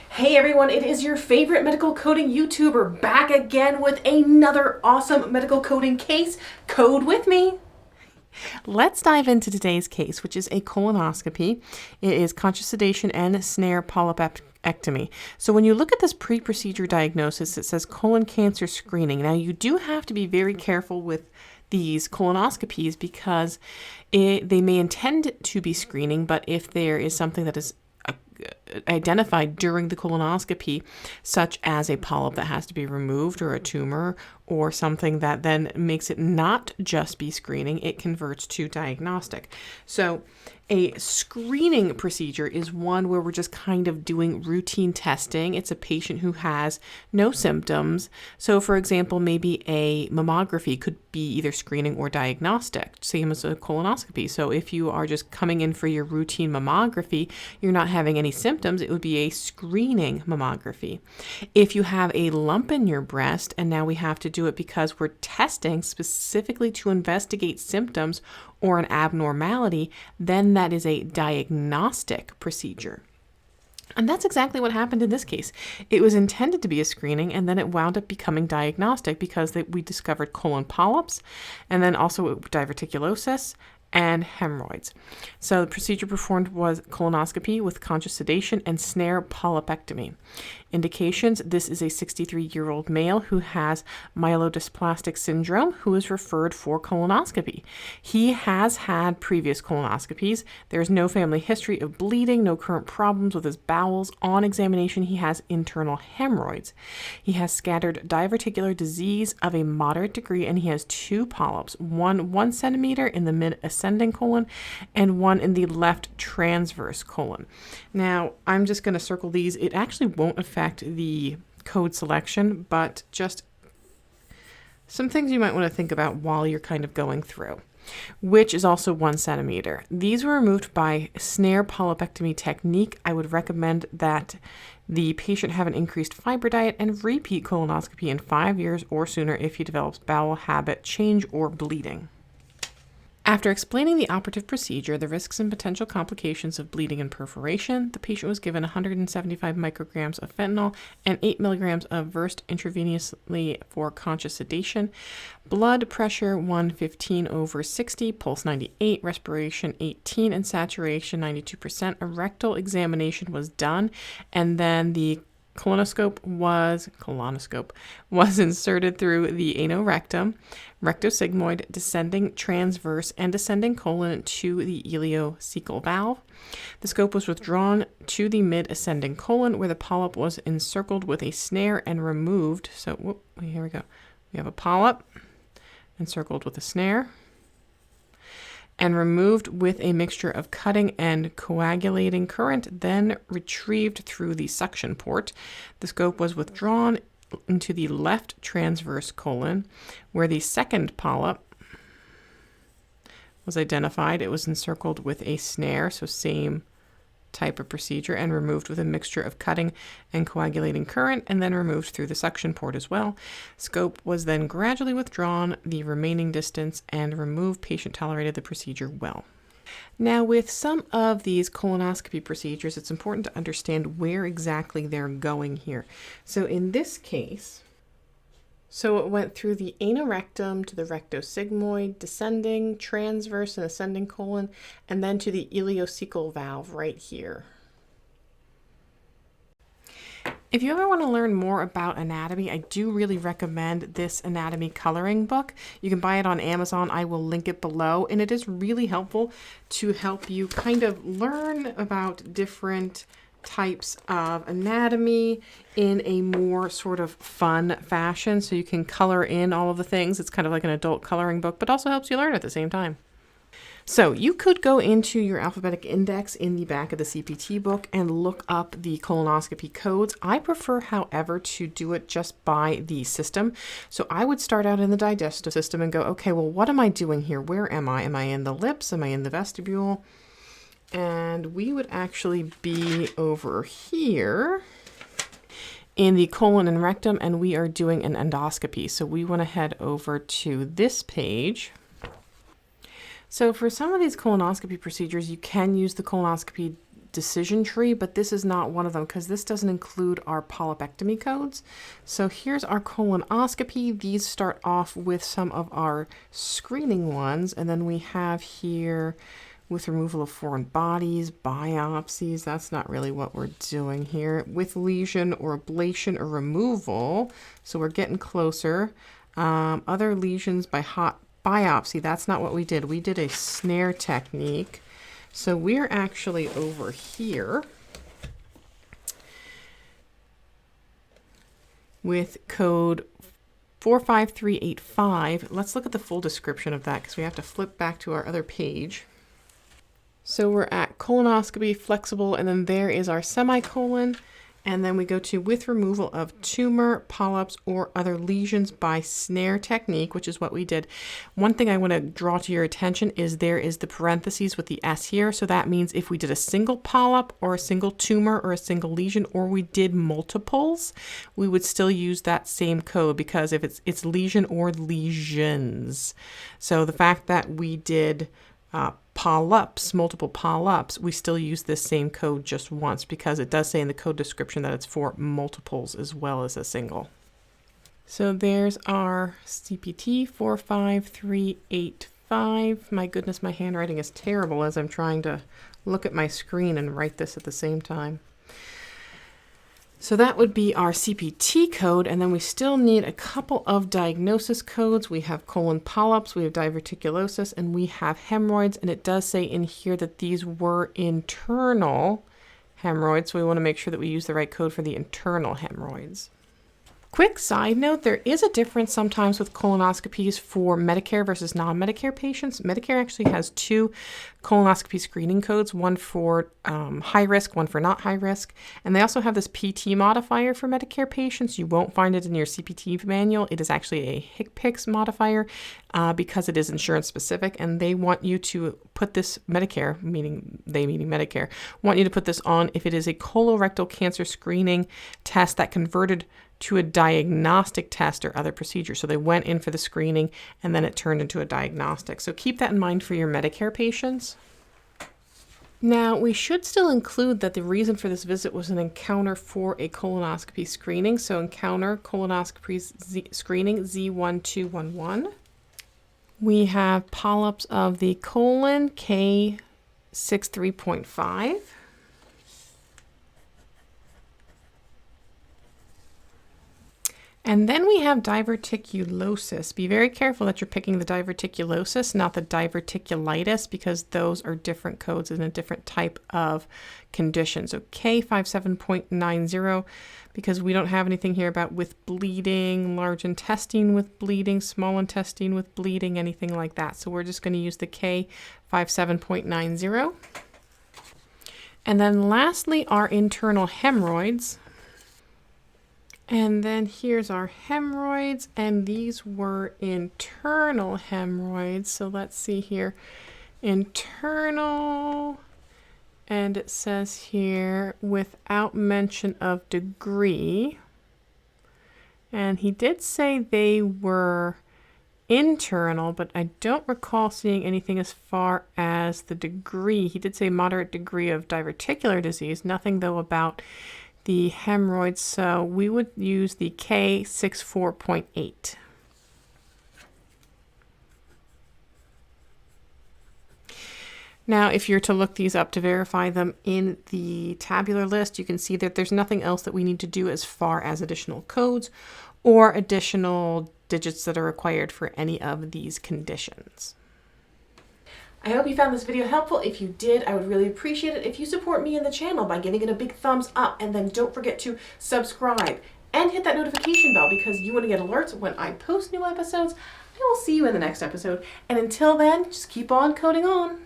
Hey everyone, it is your favorite medical coding YouTuber back again with another awesome medical coding case. Code with me. Let's dive into today's case, which is a colonoscopy. It is conscious sedation and snare polypectomy. So when you look at this pre-procedure diagnosis, it says colon cancer screening. Now you do have to be very careful with these colonoscopies because they may intend to be screening, but if there is something that is identified during the colonoscopy, such as a polyp that has to be removed or a tumor or something that then makes it not just be screening, it converts to diagnostic. So a screening procedure is one where we're just kind of doing routine testing. It's a patient who has no symptoms. So for example, maybe a mammography could be either screening or diagnostic, same as a colonoscopy. So if you are just coming in for your routine mammography, you're not having any symptoms, it would be a screening mammography. If you have a lump in your breast, and now we have to do it because we're testing specifically to investigate symptoms or an abnormality, then that is a diagnostic procedure. And that's exactly what happened in this case. It was intended to be a screening, and then it wound up becoming diagnostic because we discovered colon polyps, and then also diverticulosis and hemorrhoids. So the procedure performed was colonoscopy with conscious sedation and snare polypectomy. Indications: this is a 63-year-old male who has myelodysplastic syndrome who is referred for colonoscopy. He has had previous colonoscopies. There's no family history of bleeding, no current problems with his bowels. On examination, he has internal hemorrhoids. He has scattered diverticular disease of a moderate degree, and he has 2 polyps, one 1 centimeter in the mid-ascending colon and one in the left transverse colon. Now, I'm just going to circle these. It actually won't affect the code selection, but just some things you might want to think about while you're kind of going through, which is also 1 centimeter. These were removed by snare polypectomy technique. I would recommend that the patient have an increased fiber diet and repeat colonoscopy in 5 years or sooner if he develops bowel habit change or bleeding. After explaining the operative procedure, the risks and potential complications of bleeding and perforation, the patient was given 175 micrograms of fentanyl and 8 milligrams of versed intravenously for conscious sedation. Blood pressure 115/60, pulse 98, respiration 18, and saturation 92%. A rectal examination was done, and then the colonoscope was inserted through the anorectum, rectosigmoid, descending transverse, and descending colon to the ileocecal valve. The scope was withdrawn to the mid-ascending colon where the polyp was encircled with a snare and removed. So here we go. We have a polyp encircled with a snare and removed with a mixture of cutting and coagulating current, then retrieved through the suction port. The scope was withdrawn into the left transverse colon, where the second polyp was identified. It was encircled with a snare, so same type of procedure, and removed with a mixture of cutting and coagulating current, and then removed through the suction port as well. Scope was then gradually withdrawn the remaining distance and removed. Patient tolerated the procedure well. Now, with some of these colonoscopy procedures, it's important to understand where exactly they're going here. So in this case, it went through the anorectum to the rectosigmoid, descending, transverse, and ascending colon, and then to the ileocecal valve right here. If you ever want to learn more about anatomy, I do really recommend this anatomy coloring book. You can buy it on Amazon. I will link it below, and it is really helpful to help you kind of learn about different types of anatomy in a more sort of fun fashion, so you can color in all of the things. It's kind of like an adult coloring book, but also helps you learn at the same time. So you could go into your alphabetic index in the back of the CPT book and look up the colonoscopy codes. I prefer, however, to do it just by the system. So I would start out in the digestive system and go, okay, well, what am I doing here? Where am I? Am I in the lips? Am I in the vestibule? And we would actually be over here in the colon and rectum, and we are doing an endoscopy. So we want to head over to this page. So for some of these colonoscopy procedures, you can use the colonoscopy decision tree, but this is not one of them because this doesn't include our polypectomy codes. So here's our colonoscopy. These start off with some of our screening ones, and then we have here with removal of foreign bodies, biopsies. That's not really what we're doing here. With lesion or ablation or removal. So we're getting closer. Other lesions by hot biopsy. That's not what we did. We did a snare technique. So we're actually over here with code 45385. Let's look at the full description of that because we have to flip back to our other page. So we're at colonoscopy, flexible, and then there is our semicolon. And then we go to with removal of tumor, polyps, or other lesions by snare technique, which is what we did. One thing I want to draw to your attention is there is the parentheses with the S here. So that means if we did a single polyp or a single tumor or a single lesion, or we did multiples, we would still use that same code because if it's lesion or lesions. So the fact that we did polyps, multiple polyps, we still use this same code just once because it does say in the code description that it's for multiples as well as a single. So there's our CPT 45385. My goodness, my handwriting is terrible as I'm trying to look at my screen and write this at the same time. So that would be our CPT code, and then we still need a couple of diagnosis codes. We have colon polyps, we have diverticulosis, and we have hemorrhoids, and it does say in here that these were internal hemorrhoids, so we want to make sure that we use the right code for the internal hemorrhoids. Quick side note, there is a difference sometimes with colonoscopies for Medicare versus non-Medicare patients. Medicare actually has two colonoscopy screening codes, one for high risk, one for not high risk. And they also have this PT modifier for Medicare patients. You won't find it in your CPT manual. It is actually a HCPCS modifier because it is insurance specific. And they want you to put this Medicare, meaning Medicare, want you to put this on if it is a colorectal cancer screening test that converted to a diagnostic test or other procedure. So they went in for the screening and then it turned into a diagnostic. So keep that in mind for your Medicare patients. Now, we should still include that the reason for this visit was an encounter for a colonoscopy screening. So encounter colonoscopy screening Z1211. We have polyps of the colon K63.5. And then we have diverticulosis. Be very careful that you're picking the diverticulosis, not the diverticulitis, because those are different codes in a different type of condition. So K57.90, because we don't have anything here about with bleeding, large intestine with bleeding, small intestine with bleeding, anything like that. So we're just going to use the K57.90. And then lastly, our internal hemorrhoids. And then here's our hemorrhoids, and these were internal hemorrhoids. So let's see here, internal, and it says here without mention of degree. And he did say they were internal, but I don't recall seeing anything as far as the degree. He did say moderate degree of diverticular disease, nothing though about the hemorrhoids, so we would use the K64.8. Now, if you're to look these up to verify them in the tabular list, you can see that there's nothing else that we need to do as far as additional codes or additional digits that are required for any of these conditions. I hope you found this video helpful. If you did, I would really appreciate it if you support me and the channel by giving it a big thumbs up, and then don't forget to subscribe and hit that notification bell because you want to get alerts when I post new episodes. I will see you in the next episode, and until then, just keep on coding on.